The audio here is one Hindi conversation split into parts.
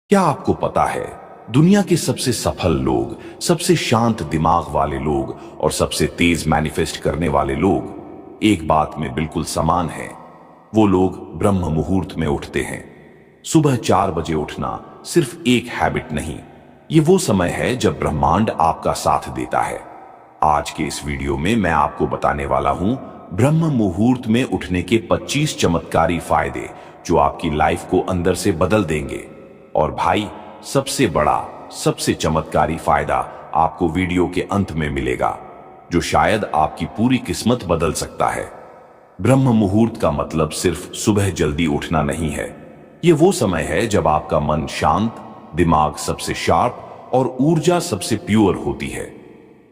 क्या आपको पता है, दुनिया के सबसे सफल लोग, सबसे शांत दिमाग वाले लोग और सबसे तेज मैनिफेस्ट करने वाले लोग एक बात में बिल्कुल समान हैं। वो लोग ब्रह्म मुहूर्त में उठते हैं। सुबह 4 बजे उठना सिर्फ एक हैबिट नहीं, ये वो समय है जब ब्रह्मांड आपका साथ देता है। आज के इस वीडियो में मैं आपको बताने वाला हूं ब्रह्म मुहूर्त में उठने के 25 चमत्कारी फायदे जो आपकी लाइफ को अंदर से बदल देंगे। और भाई, सबसे बड़ा, सबसे चमत्कारी फायदा आपको वीडियो के अंत में मिलेगा, जो शायद आपकी पूरी किस्मत बदल सकता है। ब्रह्म मुहूर्त का मतलब सिर्फ सुबह जल्दी उठना नहीं है। ये वो समय है जब आपका मन शांत, दिमाग सबसे शार्प और ऊर्जा सबसे प्योर होती है।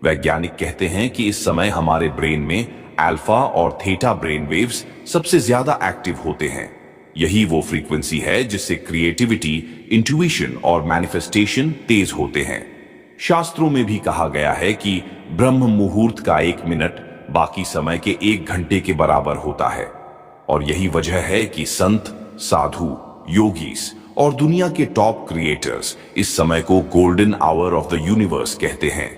वैज्ञानिक कहते हैं कि इस समय हमारे ब्रेन में अल्फा और थीटा ब्रेन वेव्स सबसे ज्यादा एक्टिव होते हैं। यही वो फ्रीक्वेंसी है जिससे क्रिएटिविटी, इंट्यूशन और मैनिफेस्टेशन तेज होते हैं। शास्त्रों में भी कहा गया है कि ब्रह्म मुहूर्त का 1 मिनट बाकी समय के 1 घंटे के बराबर होता है। और यही वजह है कि संत, साधु, योगीस और दुनिया के टॉप क्रिएटर्स इस समय को golden hour of the universe कहते हैं।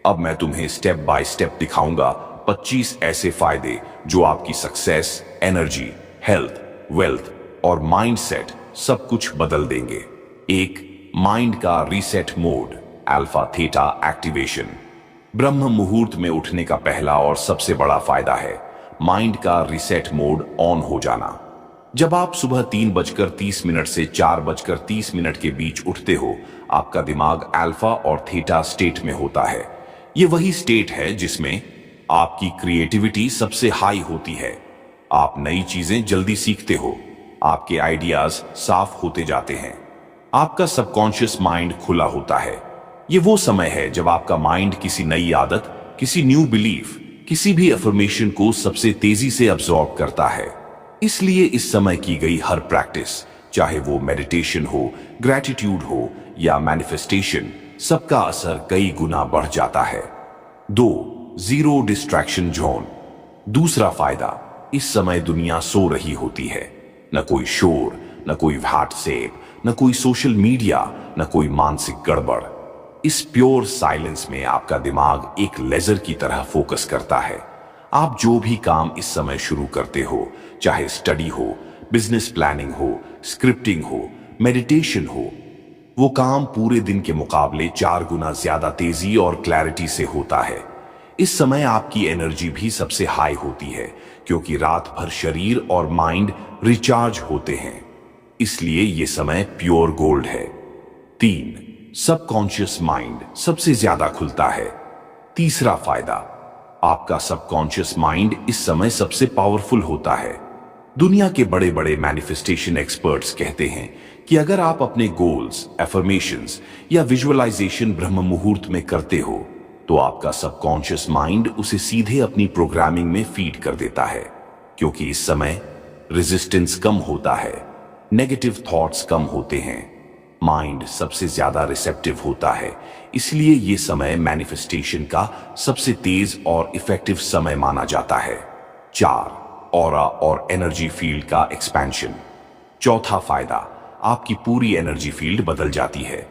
अब मैं तुम्हें स्टेप बाय स्टेप दिखाऊंगा 25 ऐसे फायदे जो आपकी सक्सेस, एनर्जी, हेल्थ, वेल्थ और माइंडसेट सब कुछ बदल देंगे। 1. माइंड का reset mode, alpha theta activation. ब्रह्म मुहूर्त में उठने का पहला और सबसे बड़ा फायदा है माइंड का रीसेट मोड ऑन हो जाना। जब आप सुबह 3:30 से 4:30 के बीच उठते हो, आपका दिमाग अल्फा और थीटा स्टेट में होता है। ये वही स्टेट है जिसमें आपकी क्रिएटिविटी सबसे हाई होती है। आप नई चीजें जल्दी सीखते हो, आपके आइडियाज साफ होते जाते हैं, आपका सबकॉन्शियस माइंड खुला होता है। ये वो समय है जब आपका माइंड किसी नई आदत, किसी न्यू बिलीफ, किसी भी अफर्मेशन को सबसे तेजी से अब्सॉर्ब करता है। इसलिए इस समय की गई हर प्रैक्टिस, चाहे वो मेडिटेशन हो, ग्रैटिट्यूड हो या मैनिफेस्टेशन, सबका असर कई गुना बढ़ जाता है। 2. Zero distraction zone. दूसरा फायदा, इस समय दुनिया सो रही होती है। न कोई शोर, न कोई व्हाट्सएप, न कोई सोशल मीडिया, न कोई मानसिक गड़बड़। इस प्योर साइलेंस में आपका दिमाग एक लेजर की तरह फोकस करता है। आप जो भी काम इस समय शुरू करते हो, चाहे स्टडी हो, बिजनेस प्लानिंग हो, स्क्रिप्टिंग हो, मेडिटेशन हो, वो काम पूरे दिन के मुकाबले 4 गुना ज्यादा तेजी और क्लैरिटी से होता है। इस समय आपकी एनर्जी भी सबसे हाई होती है, क्योंकि रात भर शरीर और माइंड रिचार्ज होते हैं। इसलिए ये समय प्योर गोल्ड है। 3. सबकॉन्शियस माइंड सबसे ज्यादा खुलता है। तीसरा फायदा, आपका सबकॉन्शियस माइंड इस समय सबसे पावरफुल होता है। दुनिया के बड़े बड़े मैनिफेस्टेशन एक्सपर्ट्स कहते हैं कि अगर आप अपने गोल्स, एफर्मेशंस या विजुअलाइजेशन ब्रह्म मुहूर्त में करते हो, तो आपका सबकॉन्शियस माइंड उसे सीधे अपनी प्रोग्रामिंग में फीड कर देता है। क्योंकि इस समय रेजिस्टेंस कम होता है, नेगेटिव थॉट्स कम होते हैं, माइंड सबसे ज्यादा रिसेप्टिव होता है। इसलिए ये समय मैनिफेस्टेशन का सबसे तेज और इफेक्टिव समय माना जाता है। 4. ऑरा और एनर्जी फील्ड का एक्सपेंशन। चौथा फायदा, आपकी पूरी एनर्जी फील्ड बदल जाती है।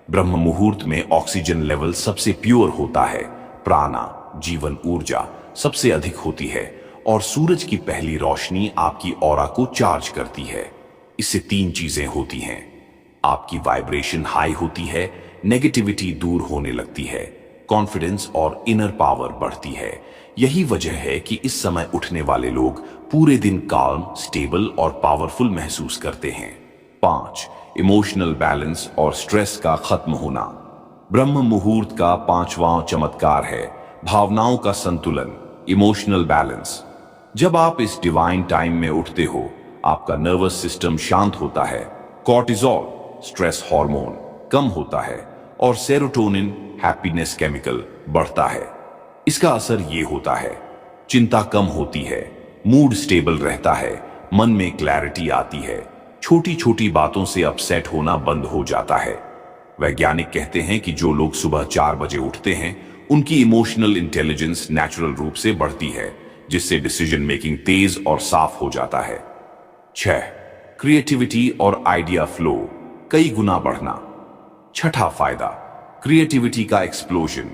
ब्रह्म मुहूर्त में ऑक्सीजन लेवल सबसे प्योर होता है, प्राणा, जीवन ऊर्जा सबसे अधिक होती है और सूरज की पहली रोशनी आपकी ऑरा को चार्ज करती है। इससे 3 चीजें होती हैं। आपकी वाइब्रेशन हाई होती है, नेगेटिविटी दूर होने लगती है, कॉन्फिडेंस और इनर पावर बढ़ती है। यही वजह है कि इस समय उठने वाले लोग पूरे दिन काल्म, स्टेबल और पावरफुल महसूस करते हैं। 5. इमोशनल बैलेंस और स्ट्रेस का खत्म होना। ब्रह्म मुहूर्त का 5वां चमत्कार है भावनाओं का संतुलन, इमोशनल बैलेंस। जब आप इस डिवाइन टाइम में उठते हो, आपका नर्वस सिस्टम शांत होता है, कॉर्टिसोल, स्ट्रेस हार्मोन कम होता है और सेरोटोनिन, हैप्पीनेस केमिकल बढ़ता है। इसका असर ये होता है, चिंता कम होती है, मूड स्टेबल रहता है, मन में क्लैरिटी आती है, छोटी छोटी बातों से अपसेट होना बंद हो जाता है। वैज्ञानिक कहते हैं कि जो लोग सुबह 4 बजे उठते हैं, उनकी इमोशनल इंटेलिजेंस नेचुरल रूप से बढ़ती है, जिससे डिसीजन मेकिंग तेज और साफ हो जाता है। 6. क्रिएटिविटी और आइडिया फ्लो। कई गुना बढ़ना। छठा फायदा, क्रिएटिविटी का एक्सप्लोजन।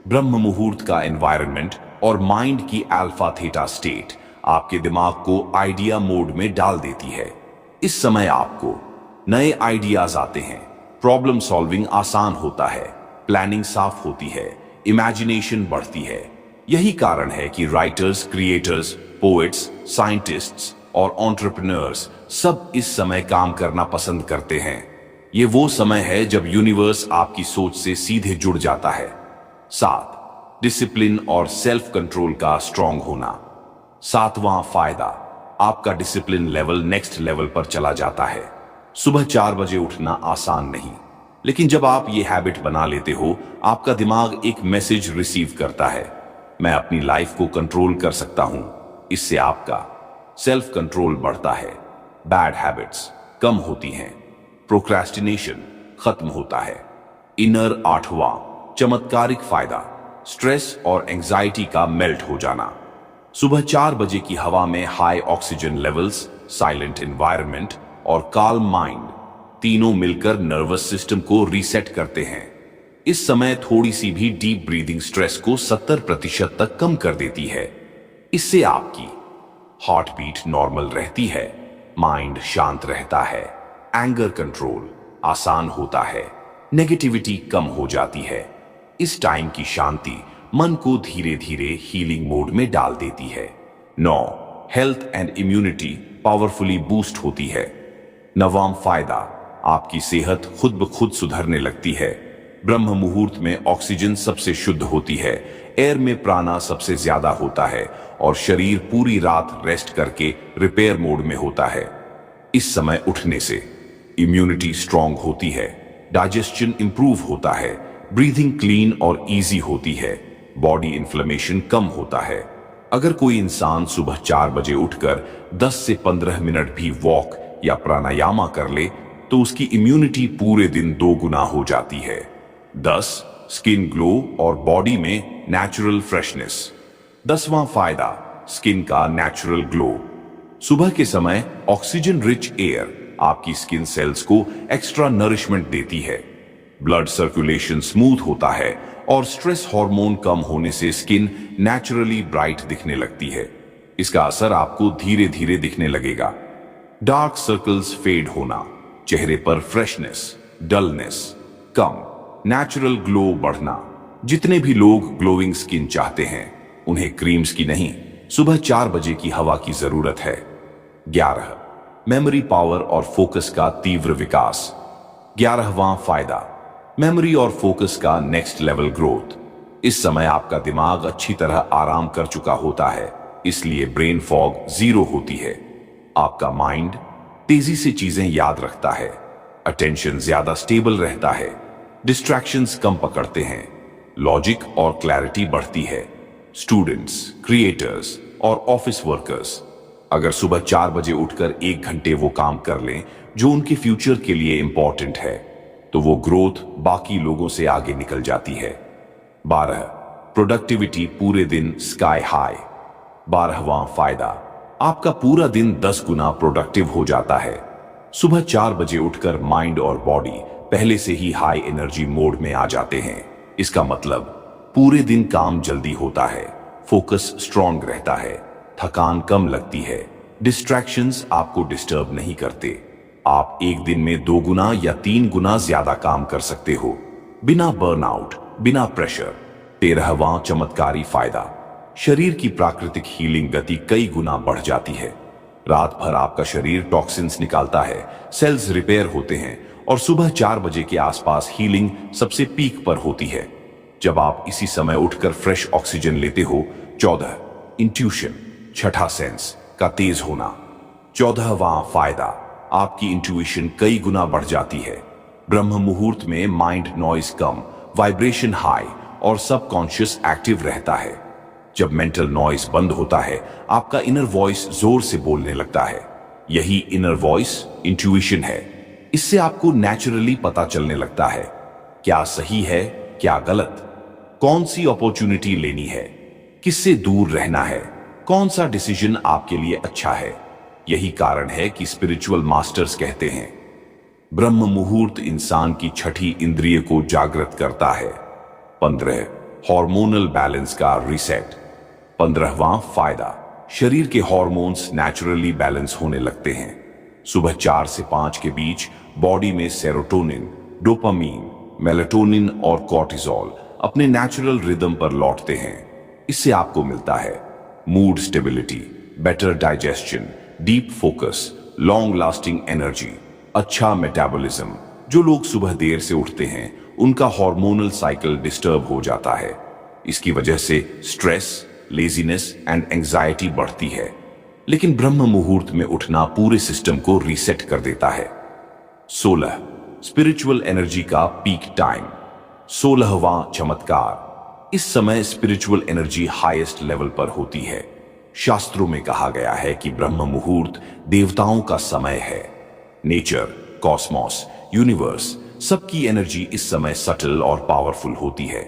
ब्रह्म मुहूर्त का एनवायरनमेंट और माइंड की अल्फा थीटा स्टेट आपके दिमाग को आइडिया मोड में डाल देती है। इस समय आपको नए आइडियाज आते हैं, प्रॉब्लम सॉल्विंग आसान होता है, प्लानिंग साफ होती है, इमेजिनेशन बढ़ती है। यही कारण है कि राइटर्स, क्रिएटर्स, पोएट्स, साइंटिस्ट्स और एंटरप्रेन्योर्स सब इस समय काम करना पसंद करते हैं। ये वो समय है जब यूनिवर्स आपकी सोच से सीधे जुड़ जाता है। 7, डिसिप्लिन और सेल्फ कंट्रोल का स्ट्रांग होना। 7वां फायदा, आपका डिसिप्लिन लेवल नेक्स्ट लेवल पर चला जाता है। सुबह 4 बजे उठना आसान नहीं, लेकिन जब आप ये हैबिट बना लेते हो, आपका दिमाग एक मैसेज रिसीव करता है, मैं अपनी लाइफ को कंट्रोल कर सकता हूं। इससे आपका सेल्फ कंट्रोल बढ़ता है, बैड हैबिट्स कम होती हैं, प्रोक्रेस्टिनेशन खत्म होता है। इनर 8वां चमत्कारिक फायदा, स्ट्रेस और एंजाइटी का मेल्ट हो जाना। सुबह 4 बजे की हवा में high oxygen levels, silent environment और काल्म माइंड तीनों मिलकर नर्वस सिस्टम को रीसेट करते हैं। इस समय थोड़ी सी भी डीप ब्रीदिंग स्ट्रेस को 70% तक कम कर देती है। इससे आपकी हार्ट बीट नॉर्मल रहती है, माइंड शांत रहता है, एंगर कंट्रोल आसान होता है, नेगेटिविटी कम हो जाती है। इस टाइम की शांति मन को धीरे धीरे हीलिंग मोड में डाल देती है। 9, health and immunity powerfully boost होती है। 9वां फायदा, आपकी सेहत खुद ब खुद सुधरने लगती है। ब्रह्म मुहूर्त में ऑक्सीजन सबसे शुद्ध होती है, एयर में प्राणा सबसे ज्यादा होता है और शरीर पूरी रात रेस्ट करके रिपेयर मोड में होता है। इस समय उठने से इम्यूनिटी स्ट्रांग होती है, डाइजेशन इंप्रूव होता है, ब्रीथिंग क्लीन और इजी होती है, बॉडी इन्फ्लेमेशन कम होता है। अगर कोई इंसान सुबह 4 बजे उठकर 10 से 15 मिनट भी वॉक या प्राणायाम कर ले तो उसकी इम्यूनिटी पूरे दिन 2 गुना हो जाती है। 10, स्किन ग्लो और बॉडी में नेचुरल फ्रेशनेस। 10वां फायदा, स्किन का नेचुरल ग्लो। सुबह के समय ऑक्सीजन रिच एयर आपकी स्किन सेल्स को एक्स्ट्रा नरिशमेंट देती है, ब्लड सर्कुलेशन स्मूथ होता है और स्ट्रेस हार्मोन कम होने से स्किन नेचुरली ब्राइट दिखने लगती है। इसका असर आपको धीरे धीरे दिखने लगेगा। डार्क सर्कल्स फेड होना, चेहरे पर फ्रेशनेस, डलनेस कम, नेचुरल ग्लो बढ़ना। जितने भी लोग ग्लोइंग स्किन चाहते हैं, उन्हें क्रीम्स की नहीं, सुबह 4 बजे की हवा की जरूरत है। 11, मेमोरी पावर और फोकस का तीव्र विकास। 11वां फायदा, मेमोरी और फोकस का नेक्स्ट लेवल ग्रोथ। इस समय आपका दिमाग अच्छी तरह आराम कर चुका होता है, इसलिए ब्रेन फॉग 0 होती है। आपका माइंड तेजी से चीजें याद रखता है, अटेंशन ज्यादा स्टेबल रहता है, डिस्ट्रैक्शंस कम पकड़ते हैं, लॉजिक और क्लैरिटी बढ़ती है। स्टूडेंट्स, क्रिएटर्स और ऑफिस वर्कर्स अगर सुबह 4 बजे उठकर 1 घंटे वो काम कर लें जो उनके फ्यूचर के लिए इंपॉर्टेंट है, तो वो ग्रोथ बाकी लोगों से आगे निकल जाती है। 12, प्रोडक्टिविटी पूरे दिन स्काई हाई। 12वां फायदा, आपका पूरा दिन 10 गुना प्रोडक्टिव हो जाता है। सुबह 4 बजे उठकर माइंड और बॉडी पहले से ही हाई एनर्जी मोड में आ जाते हैं। इसका मतलब पूरे दिन काम जल्दी होता है, फोकस स्ट्रांग रहता है, थकान कम लगती है, डिस्ट्रैक्शंस आपको डिस्टर्ब नहीं करते। आप एक दिन में 2 गुना या 3 गुना ज्यादा काम कर सकते हो, बिना बर्नआउट, बिना प्रेशर। 13वां चमत्कारी फायदा, शरीर की प्राकृतिक हीलिंग गति कई गुना बढ़ जाती है। रात भर आपका शरीर टॉक्सिन्स निकालता है, सेल्स रिपेयर होते हैं और सुबह 4 बजे के आसपास हीलिंग सबसे पीक पर होती है। जब आप इसी समय उठकर फ्रेश ऑक्सीजन लेते हो। 14, इंट्यूशन, छठा सेंस का तेज होना। 14वां फायदा, आपकी इंट्यूशन कई गुना बढ़ जाती है। ब्रह्म मुहूर्त में माइंड नॉइज कम, वाइब्रेशन हाई और सबकॉन्शियस एक्टिव रहता है। जब मेंटल नॉइज बंद होता है, आपका इनर वॉइस जोर से बोलने लगता है। यही इनर वॉइस इंट्यूशन है। इससे आपको नेचुरली पता चलने लगता है क्या सही है, क्या गलत, कौन सी अपॉर्चुनिटी लेनी है, किससे दूर रहना है, कौन सा डिसीजन आपके लिए अच्छा है। यही कारण है कि स्पिरिचुअल मास्टर्स कहते हैं ब्रह्म मुहूर्त इंसान की छठी इंद्रिय को जागृत करता है। 15 हार्मोनल बैलेंस का रीसेट। 15वां फायदा, शरीर के हार्मोन्स नेचुरली बैलेंस होने लगते हैं। सुबह 4 से 5 के बीच बॉडी में सेरोटोनिन, डोपामीन, मेलाटोनिन और कॉर्टिसोल अपने नेचुरल रिदम पर लौटते हैं। इससे आपको मिलता है mood stability, better digestion, deep focus, long lasting energy, अच्छा मेटाबॉलिज्म। जो लोग सुबह देर से उठते हैं उनका हार्मोनल साइकिल डिस्टर्ब हो जाता है। इसकी वजह से स्ट्रेस, लेजीनेस एंड एंजाइटी बढ़ती है। लेकिन ब्रह्म मुहूर्त में उठना पूरे सिस्टम को रीसेट कर देता है। 16 स्पिरिचुअल एनर्जी का पीक टाइम। 16वां चमत्कार, इस समय स्पिरिचुअल एनर्जी हाईएस्ट लेवल पर होती है। शास्त्रों में कहा गया है कि ब्रह्म मुहूर्त देवताओं का समय है। नेचर, कॉस्मोस, यूनिवर्स, सबकी एनर्जी इस समय सटल और पावरफुल होती है।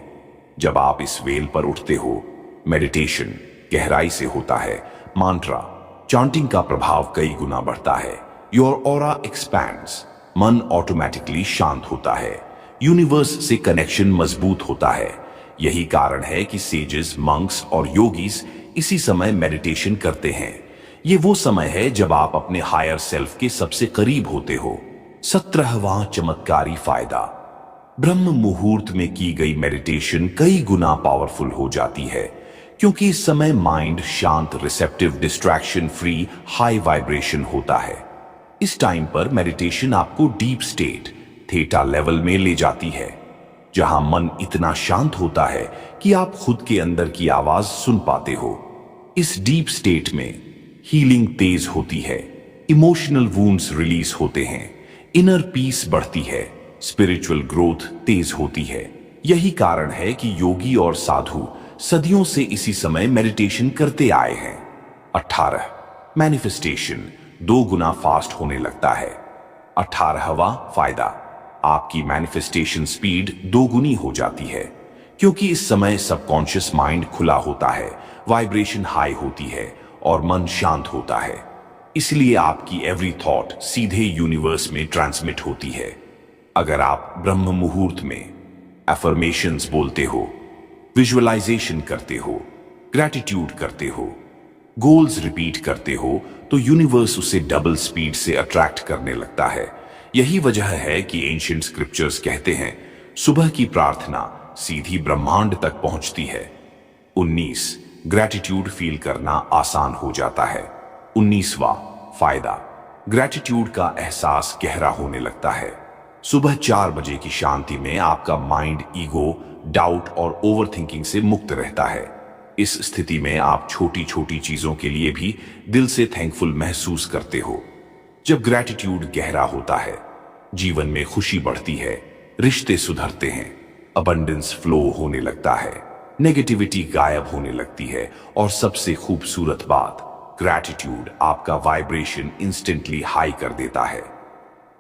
जब आप इस वेल पर उठते हो, मेडिटेशन गहराई से होता है। मांत्रा, चांटिंग का प्रभाव कई गुना बढ़ता है। योर ऑरा एक्सपैंड्स, मन ऑटोमेटिकली शांत होता है। यूनिवर्स से कनेक्शन मजबूत होता है। यही कारण है कि सेजेस, मंक्स और योगीज इसी समय मेडिटेशन करते हैं। ये वो समय है जब आप अपने हायर सेल्फ के सबसे करीब होते हो। 17वां चमत्कारी फायदा, ब्रह्म मुहूर्त में की गई मेडिटेशन कई गुना पावरफुल हो जाती है, क्योंकि इस समय माइंड शांत, receptive, distraction free, high vibration होता है। इस टाइम पर मेडिटेशन आपको डीप स्टेट, थीटा लेवल में ले जाती है, जहां मन इतना शांत होता है कि आप खुद के अंदर की आवाज सुन पाते हो। इस डीप स्टेट में हीलिंग तेज होती है, इमोशनल वुंड्स रिलीज होते हैं, इनर पीस बढ़ती है, स्पिरिचुअल ग्रोथ तेज होती है। यही कारण है कि योगी और साधु सदियों से इसी समय मेडिटेशन करते आए हैं। 18 मैनिफेस्टेशन 2 गुना फास्ट होने लगता है। 18वां फायदा, आपकी मैनिफेस्टेशन स्पीड 2 गुनी हो जाती है, क्योंकि इस समय सबकॉन्शियस माइंड खुला होता है, वाइब्रेशन हाई होती है और मन शांत होता है। इसलिए आपकी एवरी थॉट सीधे यूनिवर्स में ट्रांसमिट होती है। अगर आप ब्रह्म मुहूर्त में अफर्मेशंस बोलते हो, विजुअलाइजेशन करते हो, ग्रैटिट्यूड करते हो, गोल्स रिपीट करते हो, तो यूनिवर्स उसे डबल स्पीड से अट्रैक्ट करने लगता है। यही वजह है कि एंशिएंट स्क्रिप्चर्स कहते हैं, सुबह की प्रार्थना सीधी ब्रह्मांड तक पहुंचती है। 19 ग्रैटिट्यूड फील करना आसान हो जाता है। 19वां फायदा, ग्रैटिट्यूड का एहसास गहरा होने लगता है। सुबह 4 बजे की शांति में आपका माइंड ईगो, डाउट और ओवरथिंकिंग से मुक्त रहता है। इस स्थिति में आप छोटी छोटी चीजों के लिए भी दिल से थैंकफुल महसूस करते हो। जब ग्रैटिट्यूड गहरा होता है, जीवन में खुशी बढ़ती है, रिश्ते सुधरते हैं, अबंडेंस फ्लो होने लगता है, नेगेटिविटी गायब होने लगती है और सबसे खूबसूरत बात, ग्रैटिट्यूड आपका वाइब्रेशन इंस्टेंटली हाई कर देता है।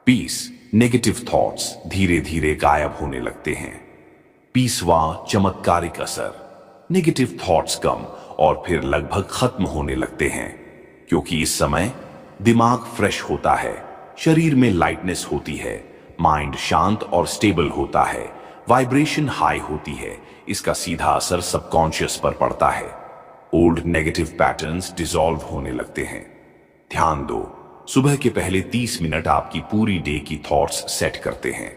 पीस, नेगेटिव थॉट्स धीरे धीरे गायब होने लगते हैं। 20वां चमत्कारिक असर, नेगेटिव थॉट्स कम और फिर लगभग खत्म होने लगते हैं, क्योंकि इस समय दिमाग फ्रेश होता है, शरीर में लाइटनेस होती है, माइंड शांत और स्टेबल होता है, वाइब्रेशन हाई होती है। इसका सीधा असर सबकॉन्शियस पर पड़ता है। ओल्ड नेगेटिव पैटर्न्स डिसॉल्व होने लगते हैं। ध्यान दो, सुबह के पहले 30 मिनट आपकी पूरी डे की थॉट्स सेट करते हैं।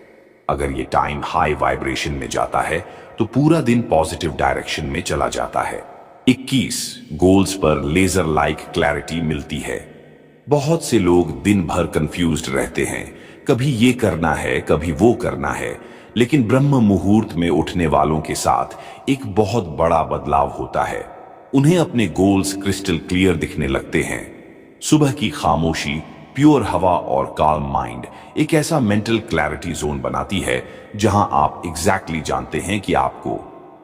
अगर ये टाइम हाई वाइब्रेशन में जाता है तो पूरा दिन पॉजिटिव डायरेक्शन में चला जाता है। 21 गोल्स पर लेजर लाइक क्लैरिटी मिलती है। बहुत से लोग दिन भर कंफ्यूज्ड रहते हैं, कभी ये करना है, कभी वो करना है, लेकिन ब्रह्म मुहूर्त में उठने वालों के साथ एक बहुत बड़ा बदलाव होता है। उन्हें अपने गोल्स क्रिस्टल क्लियर दिखने लगते हैं। सुबह की खामोशी, प्योर हवा और काल्म माइंड एक ऐसा मेंटल क्लैरिटी जोन बनाती है जहां आप एग्जैक्टली जानते हैं कि आपको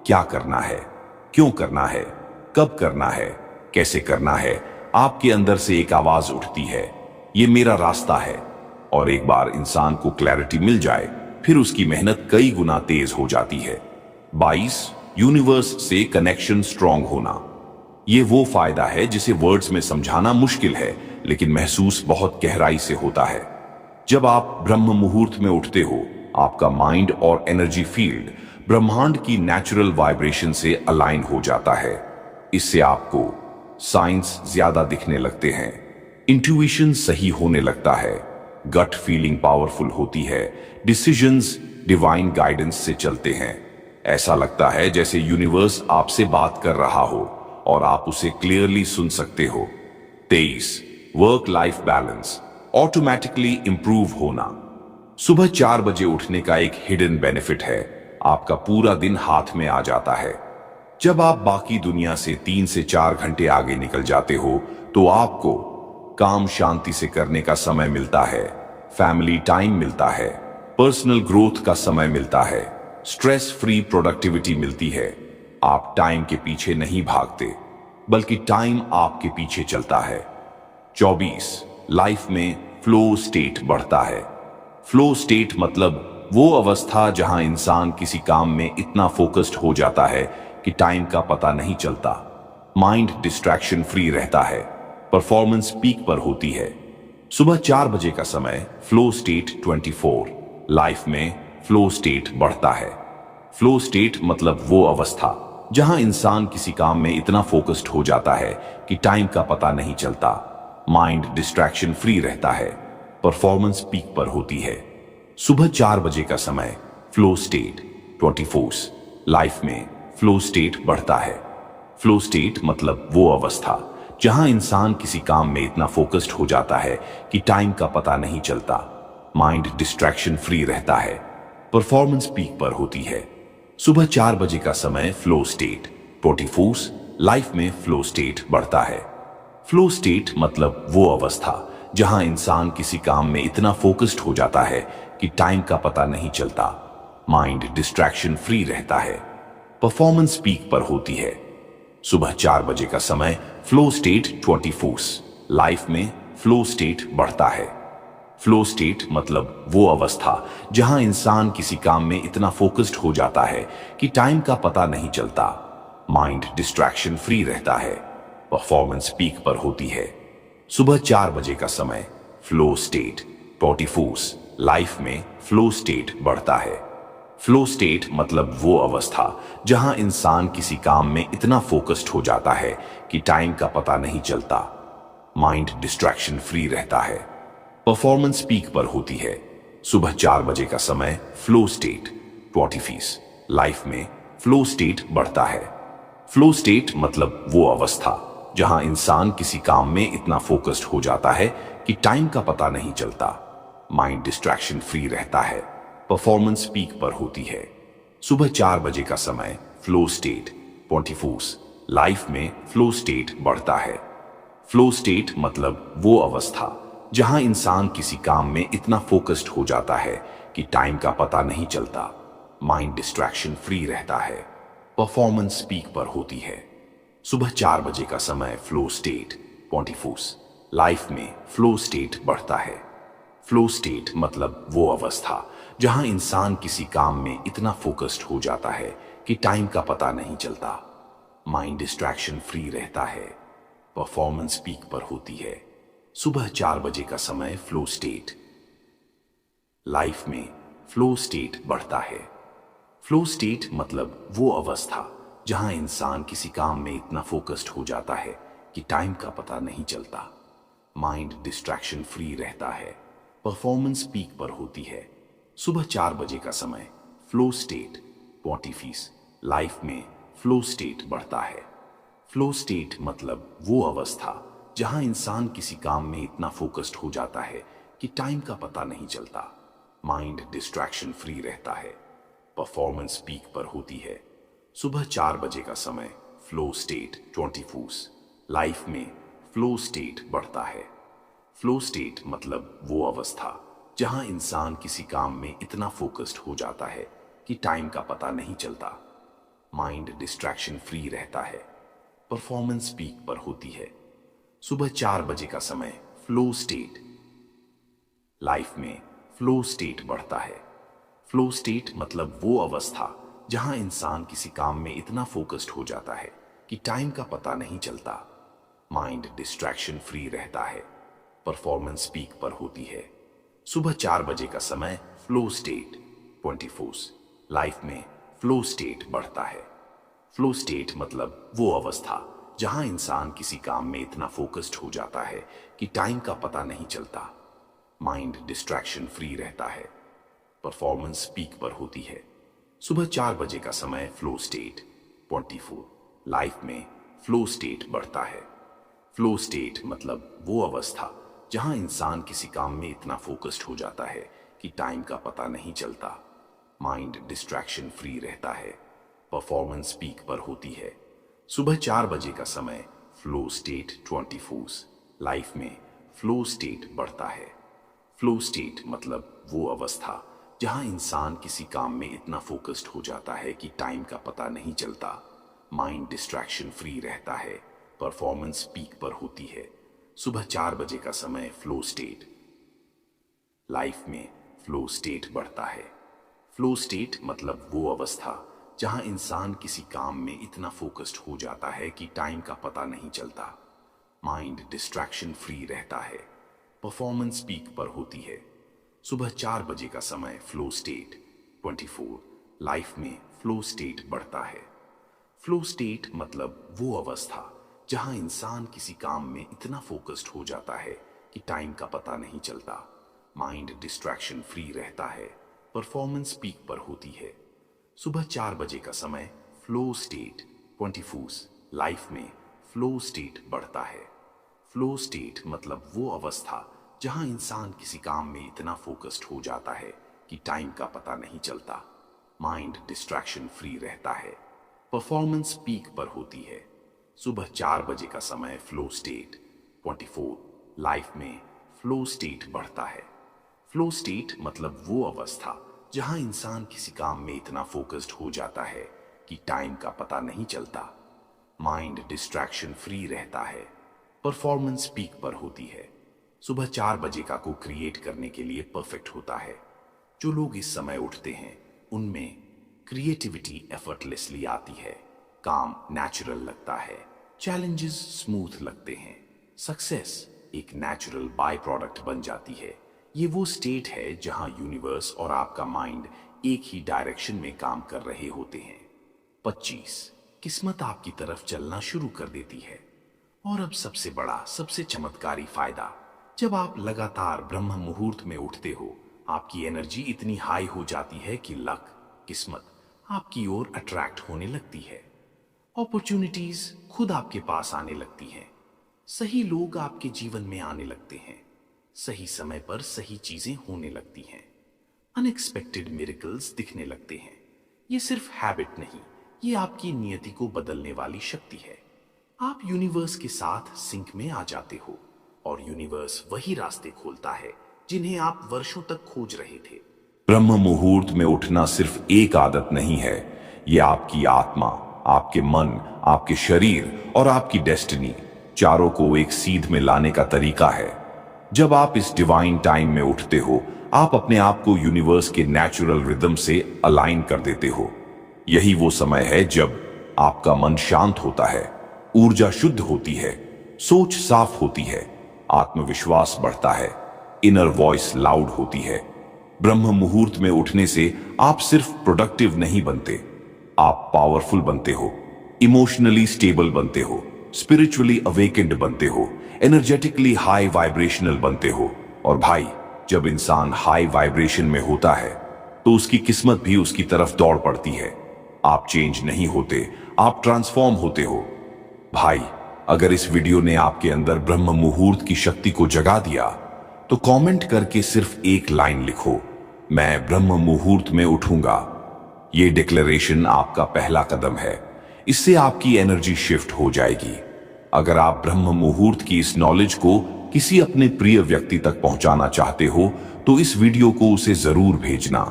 क्या करना है, क्यों करना है, कब करना है, कैसे करना है। आपके अंदर से एक आवाज उठती है, ये मेरा रास्ता है। और एक बार इंसान को क्लैरिटी मिल जाए, फिर उसकी मेहनत कई गुना तेज हो जाती है। 22 यूनिवर्स से कनेक्शन स्ट्रांग होना। ये वो फायदा है जिसे वर्ड्स में समझाना मुश्किल है, लेकिन महसूस बहुत गहराई से होता है। जब आप ब्रह्म मुहूर्त में उठते हो, आपका माइंड और एनर्जी फील्ड ब्रह्मांड की नेचुरल वाइब्रेशन से अलाइन हो जाता है। इससे आपको साइंस ज्यादा दिखने लगते हैं, इंट्यूशन सही होने लगता है, गट फीलिंग पावरफुल होती है, डिसीजंस डिवाइन गाइडेंस से चलते हैं। ऐसा लगता है जैसे यूनिवर्स आपसे बात कर रहा हो और आप उसे क्लियरली सुन सकते हो। 23, work life balance automatically improve होना। सुबह 4 बजे उठने का एक हिडन बेनिफिट है, आपका पूरा दिन हाथ में आ जाता है। जब आप बाकी दुनिया से 3 से 4 घंटे आगे निकल जाते हो तो आपको काम शांति से करने का समय मिलता है, फैमिली टाइम मिलता है, पर्सनल ग्रोथ का समय मिलता है, स्ट्रेस फ्री प्रोडक्टिविटी मिलती है। आप टाइम के पीछे नहीं भागते, बल्कि टाइम आपके पीछे चलता है। 24, लाइफ में फ्लो स्टेट बढ़ता है। फ्लो स्टेट मतलब वो अवस्था जहां इंसान किसी काम में इतना फोकस्ड हो जाता है कि टाइम का पता नहीं चलता, माइंड डिस्ट्रैक्शन फ्री रहता है, परफॉर्मेंस पीक पर होती है। सुबह 4 बजे का समय फ्लो स्टेट 24, लाइफ में फ्लो स्टेट बढ़ता है। फ्लो स्टेट मतलब वो अवस्था जहां इंसान किसी काम में इतना फोकस्ड हो जाता है कि टाइम का पता नहीं चलता, माइंड डिस्ट्रैक्शन फ्री रहता है, परफॉर्मेंस पीक पर होती है। सुबह 4 बजे का समय फ्लो स्टेट 24, लाइफ में फ्लो स्टेट बढ़ता है। फ्लो स्टेट मतलब वो अवस्था जहां इंसान किसी काम में इतना फोकस्ड हो जाता है कि टाइम का पता नहीं चलता, माइंड डिस्ट्रैक्शन फ्री रहता है, परफॉर्मेंस पीक पर होती है। सुबह 4 बजे का समय फ्लो स्टेट 24, लाइफ में फ्लो स्टेट बढ़ता है। फ्लो स्टेट मतलब वो अवस्था जहां इंसान किसी काम में इतना फोकस्ड हो जाता है कि टाइम का पता नहीं चलता, माइंड डिस्ट्रैक्शन फ्री रहता है, परफॉर्मेंस पीक पर होती है। सुबह 4 बजे का समय फ्लो स्टेट 24, लाइफ में फ्लो स्टेट बढ़ता है। फ्लो स्टेट मतलब वो अवस्था जहां इंसान किसी काम में इतना फोकस्ड हो जाता है कि टाइम का पता नहीं चलता, माइंड डिस्ट्रैक्शन फ्री रहता है, परफॉर्मेंस पीक पर होती है। सुबह 4 बजे का समय फ्लो स्टेट 24, लाइफ में फ्लो स्टेट बढ़ता है। फ्लो स्टेट मतलब वो अवस्था जहां इंसान किसी काम में इतना फोकस्ड हो जाता है कि टाइम का पता नहीं चलता, माइंड डिस्ट्रैक्शन फ्री रहता है, परफॉर्मेंस पीक पर होती है। सुबह 4 बजे का समय फ्लो स्टेट 24, लाइफ में फ्लो स्टेट बढ़ता है। फ्लो स्टेट मतलब वो अवस्था जहां इंसान किसी काम में इतना फोकस्ड हो जाता है कि टाइम का पता नहीं चलता, माइंड डिस्ट्रैक्शन फ्री रहता है, परफॉर्मेंस पीक पर होती है। सुबह 4 बजे का समय फ्लो स्टेट 24, लाइफ में फ्लो स्टेट बढ़ता है। फ्लो स्टेट मतलब वो अवस्था जहां इंसान किसी काम में इतना फोकस्ड हो जाता है कि टाइम का पता नहीं चलता, माइंड डिस्ट्रैक्शन फ्री रहता है, परफॉर्मेंस पीक पर होती है। सुबह 4 बजे का समय फ्लो स्टेट 24, लाइफ में फ्लो स्टेट बढ़ता है। फ्लो स्टेट मतलब वो अवस्था जहां इंसान किसी काम में इतना फोकस्ड हो जाता है कि टाइम का पता नहीं चलता, माइंड डिस्ट्रैक्शन फ्री रहता है, परफॉर्मेंस पीक पर होती है। सुबह 4 बजे का समय फ्लो स्टेट, लाइफ में फ्लो स्टेट बढ़ता है। फ्लो स्टेट मतलब वो अवस्था जहां इंसान किसी काम में इतना फोकस्ड हो जाता है कि टाइम का पता नहीं चलता, माइंड डिस्ट्रैक्शन फ्री रहता है, परफॉर्मेंस पीक पर होती है। सुबह 4 बजे का समय फ्लो स्टेट 24, लाइफ में फ्लो स्टेट बढ़ता है। फ्लो स्टेट मतलब वो अवस्था जहां इंसान किसी काम में इतना फोकस्ड हो जाता है कि टाइम का पता नहीं चलता, माइंड डिस्ट्रैक्शन फ्री रहता है, परफॉर्मेंस पीक पर होती है। सुबह 4 बजे का समय फ्लो स्टेट 24, लाइफ में फ्लो स्टेट बढ़ता है। फ्लो स्टेट मतलब वो अवस्था जहां इंसान किसी काम में इतना फोकस्ड हो जाता है कि टाइम का पता नहीं चलता, माइंड डिस्ट्रैक्शन फ्री रहता है, परफॉर्मेंस पीक पर होती है। सुबह 4 बजे का समय फ्लो स्टेट, लाइफ में फ्लो स्टेट बढ़ता है। फ्लो स्टेट मतलब वो अवस्था जहां इंसान किसी काम में इतना फोकस्ड हो जाता है कि टाइम का पता नहीं चलता, माइंड डिस्ट्रैक्शन फ्री रहता है, परफॉर्मेंस पीक पर होती है। सुबह 4 बजे का समय फ्लो स्टेट 24 लाइफ में फ्लो स्टेट बढ़ता है। फ्लो स्टेट मतलब वो अवस्था जहां इंसान किसी काम में इतना फोकस्ड हो जाता है कि टाइम का पता नहीं चलता, माइंड डिस्ट्रैक्शन फ्री रहता है, परफॉर्मेंस पीक पर होती है। सुबह 4 बजे का समय फ्लो स्टेट 24 लाइफ में फ्लो स्टेट बढ़ता है। फ्लो स्टेट मतलब वो अवस्था जहां इंसान किसी काम में इतना फोकस्ड हो जाता है कि टाइम का पता नहीं चलता, माइंड डिस्ट्रैक्शन फ्री रहता है, परफॉर्मेंस पीक पर होती है। सुबह 4 बजे का समय फ्लो स्टेट 24 लाइफ में फ्लो स्टेट बढ़ता है। फ्लो स्टेट मतलब वो अवस्था जहां इंसान किसी काम में इतना फोकस्ड हो जाता है कि टाइम का पता नहीं चलता, माइंड डिस्ट्रैक्शन फ्री रहता है, परफॉर्मेंस पीक पर होती है। सुबह 4 बजे का समय फ्लो स्टेट लाइफ में फ्लो स्टेट बढ़ता है। फ्लो स्टेट मतलब वो अवस्था जहां इंसान किसी काम में इतना फोकस्ड हो जाता है कि टाइम का पता नहीं चलता, माइंड डिस्ट्रैक्शन फ्री रहता है, परफॉर्मेंस पीक पर होती है। सुबह 4 बजे का समय फ्लो स्टेट 24 लाइफ में फ्लो स्टेट बढ़ता है। फ्लो स्टेट मतलब वो अवस्था जहां इंसान किसी काम में इतना फोकस्ड हो जाता है कि टाइम का पता नहीं चलता, माइंड डिस्ट्रैक्शन फ्री रहता है, परफॉर्मेंस पीक पर होती है। सुबह 4 बजे का समय फ्लो स्टेट 24 लाइफ में फ्लो स्टेट बढ़ता है। फ्लो स्टेट मतलब वो अवस्था जहां इंसान किसी काम में इतना फोकस्ड हो जाता है कि टाइम का पता नहीं चलता, माइंड डिस्ट्रैक्शन फ्री रहता है, परफॉर्मेंस पीक पर होती है। सुबह 4 बजे का समय फ्लो स्टेट 24 लाइफ में फ्लो स्टेट बढ़ता है। फ्लो स्टेट मतलब वो अवस्था जहां इंसान किसी काम में इतना फोकस्ड हो जाता है कि टाइम का पता नहीं चलता, माइंड डिस्ट्रैक्शन फ्री रहता है, परफॉर्मेंस पीक पर होती है। सुबह 4 बजे का को क्रिएट करने के लिए परफेक्ट होता है। जो लोग इस समय उठते हैं उनमें क्रिएटिविटी एफर्टलेसली आती है, काम नेचुरल लगता है, चैलेंजेस स्मूथ लगते हैं, सक्सेस एक नेचुरल बाय प्रोडक्ट बन जाती है। ये वो स्टेट है जहां यूनिवर्स और आपका माइंड एक ही डायरेक्शन में काम कर रहे होते हैं। 25 किस्मत आपकी तरफ चलना शुरू कर देती है। और अब सबसे बड़ा, सबसे चमत्कारी फायदा, जब आप लगातार ब्रह्म मुहूर्त में उठते हो, आपकी एनर्जी इतनी हाई हो जाती है कि लक, किस्मत आपकी ओर अट्रैक्ट होने लगती है। अपॉर्चुनिटीज खुद आपके पास आने लगती हैं। सही लोग आपके जीवन में आने लगते हैं। सही समय पर सही चीजें होने लगती हैं। अनएक्सपेक्टेड मिरेकल्स दिखने लगते हैं। ये सिर्फ हैबिट नहीं, ये आपकी नियति को बदलने वाली शक्ति है। आप यूनिवर्स के साथ सिंक में आ जाते हो और यूनिवर्स वही रास्ते खोलता है जिन्हें आप वर्षों तक खोज रहे थे। ब्रह्म मुहूर्त में उठना सिर्फ एक आदत नहीं है, ये आपकी आत्मा, आपके मन, आपके शरीर और आपकी डेस्टिनी चारों को एक सीध में लाने का तरीका है। जब आप इस डिवाइन टाइम में उठते हो, आप अपने आप को यूनिवर्स के नेचुरल रिदम से अलाइन कर देते हो। यही वो समय है जब आपका मन शांत होता है, ऊर्जा शुद्ध होती है, सोच साफ होती है, आत्मविश्वास बढ़ता है, इनर वॉइस लाउड होती है। ब्रह्म मुहूर्त में उठने से आप सिर्फ प्रोडक्टिव नहीं बनते, आप पावरफुल बनते हो, इमोशनली स्टेबल बनते हो, स्पिरिचुअली अवेकेंड बनते हो, एनर्जेटिकली हाई वाइब्रेशनल बनते हो। और भाई, जब इंसान हाई वाइब्रेशन में होता है तो उसकी किस्मत भी उसकी तरफ दौड़ पड़ती है। आप चेंज नहीं होते, आप ट्रांसफॉर्म होते हो। भाई, अगर इस वीडियो ने आपके अंदर ब्रह्म मुहूर्त की शक्ति को जगा दिया तो कमेंट करके सिर्फ एक लाइन लिखो, मैं ब्रह्म मुहूर्त में उठूंगा। ये डिक्लेरेशन आपका पहला कदम है। इससे आपकी एनर्जी शिफ्ट हो जाएगी। अगर आप ब्रह्म मुहूर्त की इस नॉलेज को किसी अपने प्रिय व्यक्ति तक पहुंचाना चाहते हो तो इस वीडियो को उसे जरूर भेजना।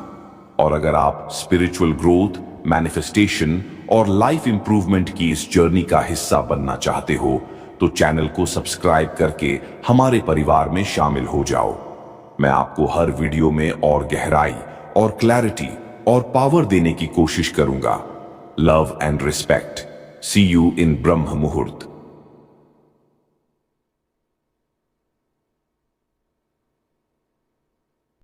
और अगर आप स्पिरिचुअल ग्रोथ, मैनिफेस्टेशन और लाइफ इंप्रूवमेंट की इस जर्नी का हिस्सा बनना चाहते हो तो चैनल को सब्सक्राइब करके हमारे परिवार में शामिल हो जाओ। मैं आपको हर वीडियो में और गहराई और क्लैरिटी और पावर देने की कोशिश करूंगा। Love and respect. See you in brahma मुहूर्त।